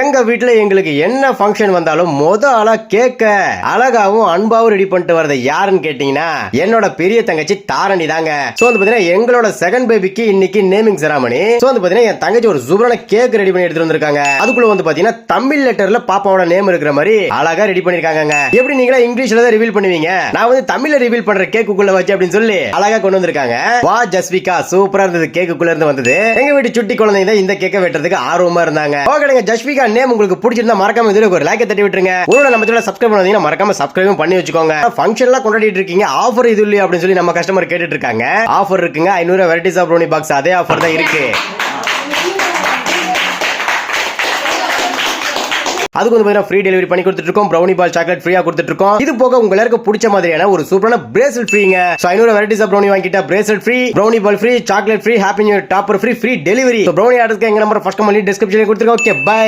எங்க வீட்டுல எங்களுக்கு என்ன ஃபங்க்ஷன் வந்தாலும் ஆளா கேக்க அழகாவும் அன்பாவும் ரெடி பண்ணிட்டு வரது யாருன்னு கேட்டீங்கன்னா என்னோட பெரிய தங்கச்சி தாரணி தாங்க. சோ வந்து பாத்தீங்கன்னா எங்களோட செகண்ட் பேபிக்கு இன்னைக்கு நேமிங் செராமனி. சோ வந்து பாத்தீங்கன்னா என் தங்கச்சி ஒரு சூப்பரான கேக் ரெடி பண்ணி எடுத்துட்டு வந்திருக்காங்க. அதுக்குள்ள வந்து பாத்தீங்கன்னா தமிழ் லெட்டர்ல பாப்பாவோட நேம் இருக்கிற மாதிரி அழகா ரெடி பண்ணிருக்காங்க. எப்படி நீங்களா இங்கிலீஷ்ல தான் ரிவீல் பண்ணுவீங்க, நான் வந்து தமிழ்ல ரிவீல் பண்ற கேக்குள்ள வச்சு அப்படின்னு சொல்லி அழகா கொண்டு வந்திருக்காங்க. வா ஜஸ்விகா, சூப்பரா இருந்தது. கேக்குள்ள இருந்து வந்தது. எங்க வீட்டு சுட்டி குழந்தைங்க தான் இந்த கேக்க வெட்டுறதுக்கு ஆர்வமா இருந்தாங்க. ஓகேங்க, ஜஸ்விகா நேம் உங்களுக்கு பிடிச்சிருந்தா மறக்காம இதுல ஒரு லைக் தட்டி விட்டுருங்க. உங்களோட நம்ம சேனலை சப்ஸ்கிரைப் பண்ணாதீங்கன்னா மறக்காம சப்ஸ்கிரைப் பண்ணி வச்சுக்கோங்க. ஃபங்க்ஷன் எல்லாம் கொண்டாடிட்டு இருக்கீங்க, ஆஃபர் இது இல்லையா அப்படின்னு சொல்லி நம்ம கஸ்டமர் கேட்டுட்டு இருக்காங்க. ஆஃபர் இருக்குங்க, 500 வெரைட்டிஸ் ஆஃப் ப்ரௌனி பாக்ஸ். அதே ஆஃபர் தான் இருக்கு. அதுக்கு வந்து ஃப்ரீ டெலிவரி பண்ணி கொடுத்துட்டு இருக்கோம். ப்ரௌனி பால் சாக்லேட் ஃப்ரீயா கொடுத்துட்டு இருக்கோம். இது போக உங்களுக்கு பிடிச்ச மாதிரியான ஒரு சூப்பரான பிரேஸ்லெட் ஃப்ரீங்க. 500 வெரைட்டிஸ் ஆஃப் ப்ரௌனி வாங்கிட்டா bracelet free, brownie ball free, chocolate free, happy new year topper free, free delivery. Brownie ஆர்டருக்கு எங்க நம்பர் ஃபர்ஸ்ட் கமெண்ட்ல டிஸ்கிரிப்ஷன்ல கொடுத்துருக்கோம். Okay, by.